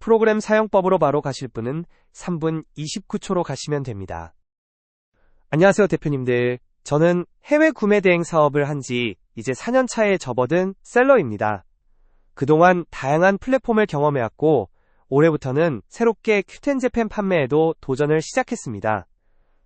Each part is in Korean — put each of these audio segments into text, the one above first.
프로그램 사용법으로 바로 가실 분은 3분 29초로 가시면 됩니다. 안녕하세요 대표님들. 저는 해외 구매 대행 사업을 한 지 이제 4년 차에 접어든 셀러입니다. 그동안 다양한 플랫폼을 경험해왔고 올해부터는 새롭게 큐텐재팬 판매에도 도전을 시작했습니다.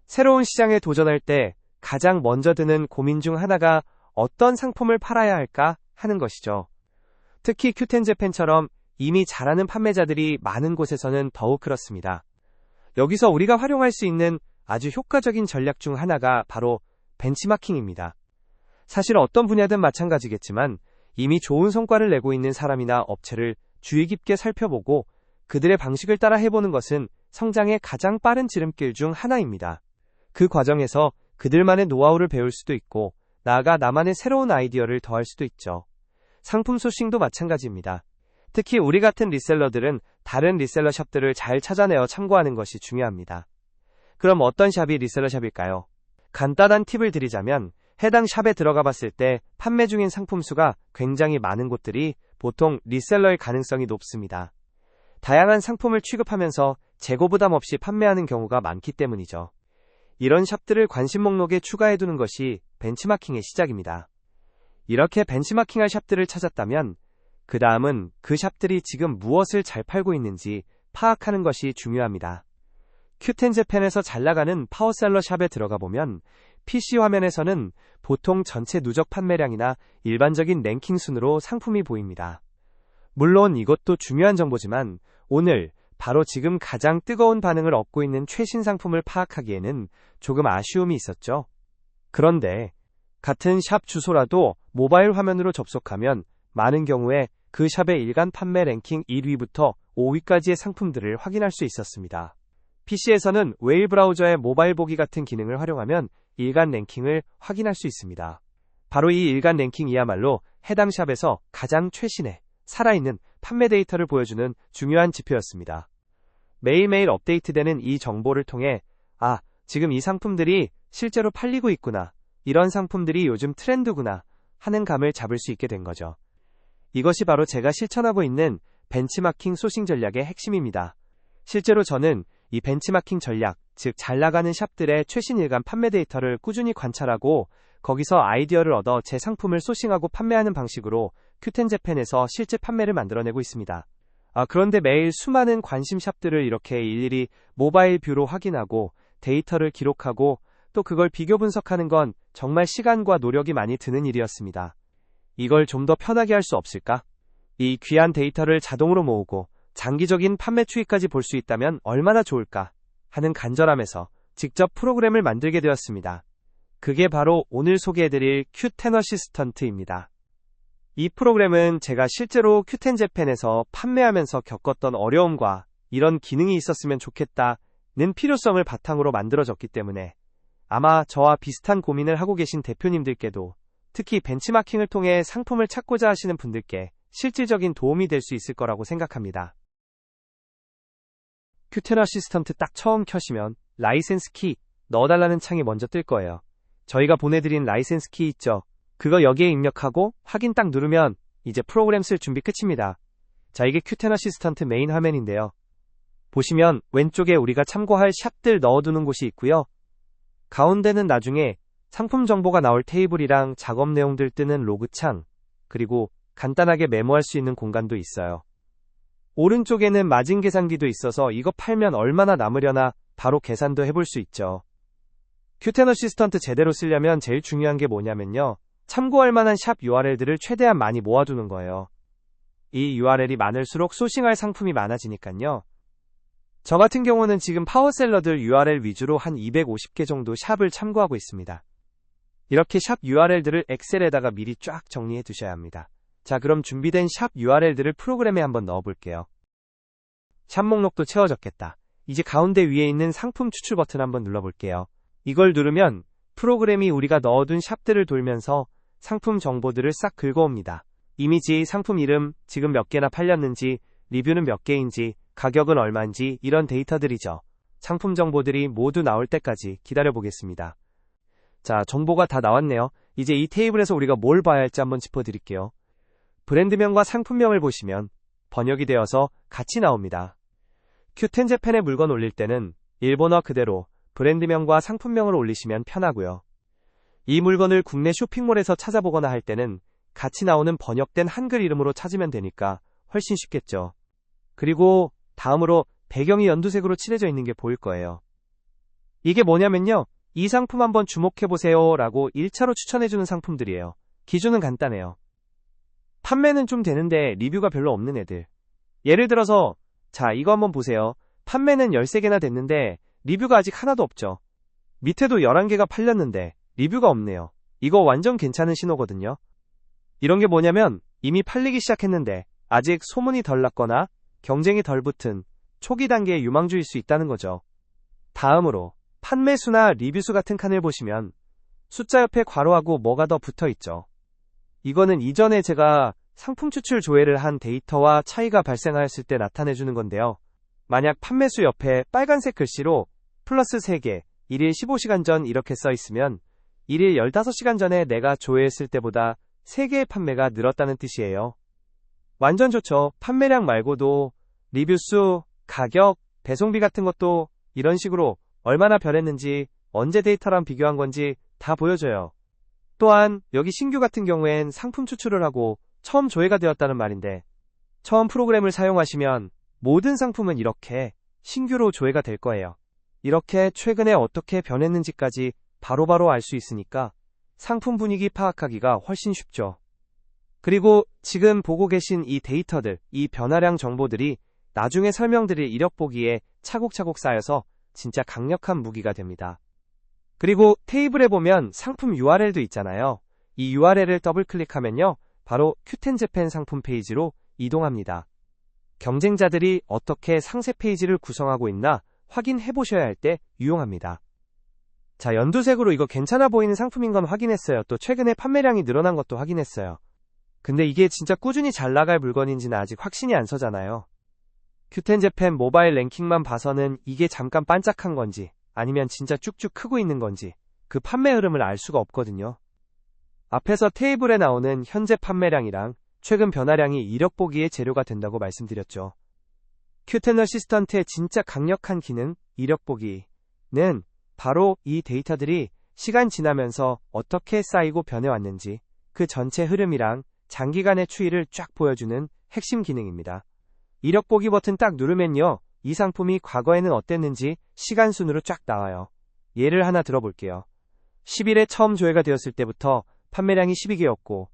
새로운 시장에 도전할 때 가장 먼저 드는 고민 중 하나가 어떤 상품을 팔아야 할까 하는 것이죠. 특히 큐텐재팬처럼 이미 잘하는 판매자들이 많은 곳에서는 더욱 그렇습니다. 여기서 우리가 활용할 수 있는 아주 효과적인 전략 중 하나가 바로 벤치마킹입니다. 사실 어떤 분야든 마찬가지겠지만 이미 좋은 성과를 내고 있는 사람이나 업체를 주의 깊게 살펴보고 그들의 방식을 따라 해보는 것은 성장의 가장 빠른 지름길 중 하나입니다. 그 과정에서 그들만의 노하우를 배울 수도 있고 나아가 나만의 새로운 아이디어를 더할 수도 있죠. 상품 소싱도 마찬가지입니다. 특히 우리 같은 리셀러들은 다른 리셀러 샵들을 잘 찾아내어 참고하는 것이 중요합니다. 그럼 어떤 샵이 리셀러 샵일까요? 간단한 팁을 드리자면 해당 샵에 들어가 봤을 때 판매 중인 상품 수가 굉장히 많은 곳들이 보통 리셀러일 가능성이 높습니다. 다양한 상품을 취급하면서 재고 부담 없이 판매하는 경우가 많기 때문이죠. 이런 샵들을 관심 목록에 추가해두는 것이 벤치마킹의 시작입니다. 이렇게 벤치마킹할 샵들을 찾았다면 그 다음은 그 샵들이 지금 무엇을 잘 팔고 있는지 파악하는 것이 중요합니다. 큐텐재팬에서 잘 나가는 파워셀러 샵에 들어가 보면 PC 화면에서는 보통 전체 누적 판매량이나 일반적인 랭킹 순으로 상품이 보입니다. 물론 이것도 중요한 정보지만 오늘 바로 지금 가장 뜨거운 반응을 얻고 있는 최신 상품을 파악하기에는 조금 아쉬움이 있었죠. 그런데 같은 샵 주소라도 모바일 화면으로 접속하면 많은 경우에 그 샵의 일간 판매 랭킹 1위부터 5위까지의 상품들을 확인할 수 있었습니다. PC에서는 웨일 브라우저의 모바일 보기 같은 기능을 활용하면 일간 랭킹을 확인할 수 있습니다. 바로 이 일간 랭킹이야말로 해당 샵에서 가장 최신의 살아있는 판매 데이터를 보여주는 중요한 지표였습니다. 매일매일 업데이트되는 이 정보를 통해 지금 이 상품들이 실제로 팔리고 있구나, 이런 상품들이 요즘 트렌드구나 하는 감을 잡을 수 있게 된 거죠. 이것이 바로 제가 실천하고 있는 벤치마킹 소싱 전략의 핵심입니다. 실제로 저는 이 벤치마킹 전략, 즉 잘 나가는 샵들의 최신 일간 판매 데이터를 꾸준히 관찰하고 거기서 아이디어를 얻어 제 상품을 소싱하고 판매하는 방식으로 큐텐재팬에서 실제 판매를 만들어내고 있습니다. 그런데 매일 수많은 관심 샵들을 이렇게 일일이 모바일 뷰로 확인하고 데이터를 기록하고 또 그걸 비교 분석하는 건 정말 시간과 노력이 많이 드는 일이었습니다. 이걸 좀 더 편하게 할 수 없을까? 이 귀한 데이터를 자동으로 모으고 장기적인 판매 추이까지 볼 수 있다면 얼마나 좋을까 하는 간절함에서 직접 프로그램을 만들게 되었습니다. 그게 바로 오늘 소개해드릴 큐텐 어시스턴트입니다. 이 프로그램은 제가 실제로 큐텐재팬에서 판매하면서 겪었던 어려움과 이런 기능이 있었으면 좋겠다는 필요성을 바탕으로 만들어졌기 때문에 아마 저와 비슷한 고민을 하고 계신 대표님들께도 특히 벤치마킹을 통해 상품을 찾고자 하시는 분들께 실질적인 도움이 될 수 있을 거라고 생각합니다. 큐텐 어시스턴트 딱 처음 켜시면 라이센스 키 넣어달라는 창이 먼저 뜰 거예요. 저희가 보내드린 라이센스 키 있죠? 그거 여기에 입력하고 확인 딱 누르면 이제 프로그램 쓸 준비 끝입니다. 자, 이게 큐텐 어시스턴트 메인 화면인데요. 보시면 왼쪽에 우리가 참고할 샵들 넣어두는 곳이 있고요. 가운데는 나중에 상품 정보가 나올 테이블이랑 작업 내용들 뜨는 로그 창, 그리고 간단하게 메모할 수 있는 공간도 있어요. 오른쪽에는 마진 계산기도 있어서 이거 팔면 얼마나 남으려나 바로 계산도 해볼 수 있죠. 큐텐 어시스턴트 제대로 쓰려면 제일 중요한 게 뭐냐면요. 참고할 만한 샵 URL들을 최대한 많이 모아두는 거예요. 이 URL이 많을수록 소싱할 상품이 많아지니까요. 저 같은 경우는 지금 파워셀러들 URL 위주로 한 250개 정도 샵을 참고하고 있습니다. 이렇게 샵 URL들을 엑셀에다가 미리 쫙 정리해 두셔야 합니다. 자, 그럼 준비된 샵 URL들을 프로그램에 한번 넣어볼게요. 샵 목록도 채워졌겠다. 이제 가운데 위에 있는 상품 추출 버튼 한번 눌러볼게요. 이걸 누르면 프로그램이 우리가 넣어둔 샵들을 돌면서 상품 정보들을 싹 긁어옵니다. 이미지, 상품 이름, 지금 몇 개나 팔렸는지, 리뷰는 몇 개인지, 가격은 얼마인지 이런 데이터들이죠. 상품 정보들이 모두 나올 때까지 기다려보겠습니다. 자, 정보가 다 나왔네요. 이제 이 테이블에서 우리가 뭘 봐야 할지 한번 짚어드릴게요. 브랜드명과 상품명을 보시면 번역이 되어서 같이 나옵니다. 큐텐 재팬에 물건 올릴 때는 일본어 그대로 브랜드명과 상품명을 올리시면 편하고요. 이 물건을 국내 쇼핑몰에서 찾아보거나 할 때는 같이 나오는 번역된 한글 이름으로 찾으면 되니까 훨씬 쉽겠죠. 그리고 다음으로 배경이 연두색으로 칠해져 있는 게 보일 거예요. 이게 뭐냐면요. 이 상품 한번 주목해보세요 라고 1차로 추천해주는 상품들이에요. 기준은 간단해요. 판매는 좀 되는데 리뷰가 별로 없는 애들. 예를 들어서 자, 이거 한번 보세요. 판매는 13개나 됐는데 리뷰가 아직 하나도 없죠. 밑에도 11개가 팔렸는데 리뷰가 없네요. 이거 완전 괜찮은 신호거든요. 이런 게 뭐냐면 이미 팔리기 시작했는데 아직 소문이 덜 났거나 경쟁이 덜 붙은 초기 단계의 유망주일 수 있다는 거죠. 다음으로 판매수나 리뷰수 같은 칸을 보시면 숫자 옆에 괄호하고 뭐가 더 붙어 있죠. 이거는 이전에 제가 상품 추출 조회를 한 데이터와 차이가 발생하였을 때 나타내주는 건데요. 만약 판매수 옆에 빨간색 글씨로 플러스 3개, 1일 15시간 전 이렇게 써 있으면 1일 15시간 전에 내가 조회했을 때보다 3개의 판매가 늘었다는 뜻이에요. 완전 좋죠. 판매량 말고도 리뷰수, 가격, 배송비 같은 것도 이런 식으로 얼마나 변했는지, 언제 데이터랑 비교한 건지 다 보여줘요. 또한 여기 신규 같은 경우엔 상품 추출을 하고 처음 조회가 되었다는 말인데 처음 프로그램을 사용하시면 모든 상품은 이렇게 신규로 조회가 될 거예요. 이렇게 최근에 어떻게 변했는지까지 바로바로 알 수 있으니까 상품 분위기 파악하기가 훨씬 쉽죠. 그리고 지금 보고 계신 이 데이터들, 이 변화량 정보들이 나중에 설명드릴 이력 보기에 차곡차곡 쌓여서 진짜 강력한 무기가 됩니다. 그리고 테이블에 보면 상품 URL도 있잖아요. 이 URL을 더블 클릭하면요. 바로 큐텐 재팬 상품 페이지로 이동합니다. 경쟁자들이 어떻게 상세 페이지를 구성하고 있나 확인해 보셔야 할 때 유용합니다. 자, 연두색으로 이거 괜찮아 보이는 상품인 건 확인했어요. 또 최근에 판매량이 늘어난 것도 확인했어요. 근데 이게 진짜 꾸준히 잘 나갈 물건인지는 아직 확신이 안 서잖아요. 큐텐 재팬 모바일 랭킹만 봐서는 이게 잠깐 반짝한 건지 아니면 진짜 쭉쭉 크고 있는 건지 그 판매 흐름을 알 수가 없거든요. 앞에서 테이블에 나오는 현재 판매량이랑 최근 변화량이 이력 보기에 재료가 된다고 말씀드렸죠. 큐텐 어시스턴트의 진짜 강력한 기능, 이력 보기는 바로 이 데이터들이 시간 지나면서 어떻게 쌓이고 변해왔는지 그 전체 흐름이랑 장기간의 추이를 쫙 보여주는 핵심 기능입니다. 이력 보기 버튼 딱 누르면요. 이 상품이 과거에는 어땠는지 시간 순으로 쫙 나와요. 예를 하나 들어볼게요. 10일에 처음 조회가 되었을 때부터 판매량이 12개였고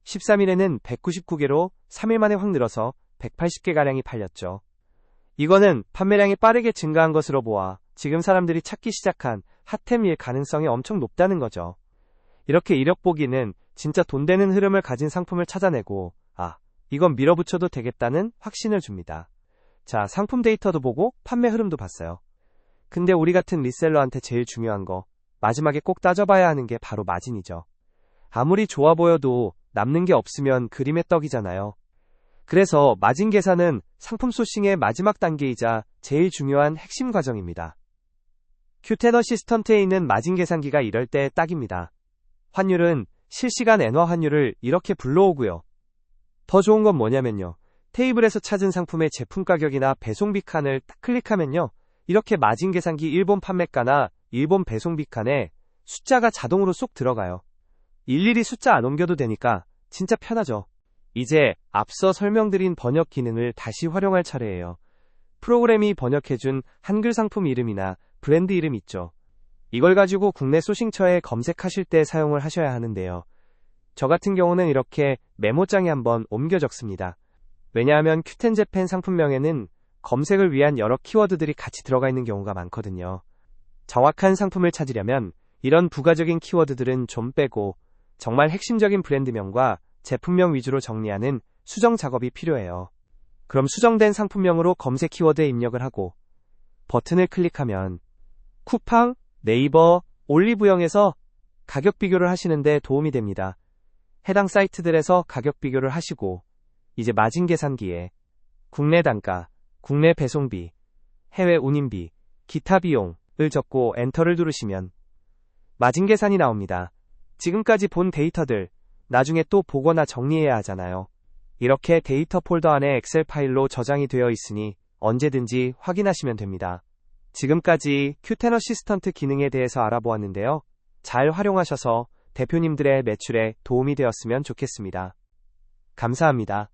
13일에는 199개로 3일 만에 확 늘어서 180개가량이 팔렸죠. 이거는 판매량이 빠르게 증가한 것으로 보아 지금 사람들이 찾기 시작한 핫템일 가능성이 엄청 높다는 거죠. 이렇게 이력 보기는 진짜 돈 되는 흐름을 가진 상품을 찾아내고 이건 밀어붙여도 되겠다는 확신을 줍니다. 자, 상품 데이터도 보고 판매 흐름도 봤어요. 근데 우리 같은 리셀러한테 제일 중요한 거 마지막에 꼭 따져봐야 하는 게 바로 마진이죠. 아무리 좋아 보여도 남는 게 없으면 그림의 떡이잖아요. 그래서 마진 계산은 상품 소싱의 마지막 단계이자 제일 중요한 핵심 과정입니다. 큐텐 어시스턴트에 있는 마진 계산기가 이럴 때 딱입니다. 환율은 실시간 엔화 환율을 이렇게 불러오고요. 더 좋은 건 뭐냐면요. 테이블에서 찾은 상품의 제품 가격이나 배송비 칸을 딱 클릭하면요. 이렇게 마진 계산기 일본 판매가나 일본 배송비 칸에 숫자가 자동으로 쏙 들어가요. 일일이 숫자 안 옮겨도 되니까 진짜 편하죠. 이제 앞서 설명드린 번역 기능을 다시 활용할 차례예요. 프로그램이 번역해준 한글 상품 이름이나 브랜드 이름 있죠. 이걸 가지고 국내 소싱처에 검색하실 때 사용을 하셔야 하는데요. 저 같은 경우는 이렇게 메모장에 한번 옮겨 적습니다. 왜냐하면 큐텐 재팬 상품명에는 검색을 위한 여러 키워드들이 같이 들어가 있는 경우가 많거든요. 정확한 상품을 찾으려면 이런 부가적인 키워드들은 좀 빼고 정말 핵심적인 브랜드명과 제품명 위주로 정리하는 수정 작업이 필요해요. 그럼 수정된 상품명으로 검색 키워드에 입력을 하고 버튼을 클릭하면 쿠팡, 네이버, 올리브영에서 가격 비교를 하시는데 도움이 됩니다. 해당 사이트들에서 가격 비교를 하시고 이제 마진 계산기에 국내 단가, 국내 배송비, 해외 운임비, 기타 비용을 적고 엔터를 누르시면 마진 계산이 나옵니다. 지금까지 본 데이터들 나중에 또 보거나 정리해야 하잖아요. 이렇게 데이터 폴더 안에 엑셀 파일로 저장이 되어 있으니 언제든지 확인하시면 됩니다. 지금까지 큐텐 어시스턴트 기능에 대해서 알아보았는데요. 잘 활용하셔서 대표님들의 매출에 도움이 되었으면 좋겠습니다. 감사합니다.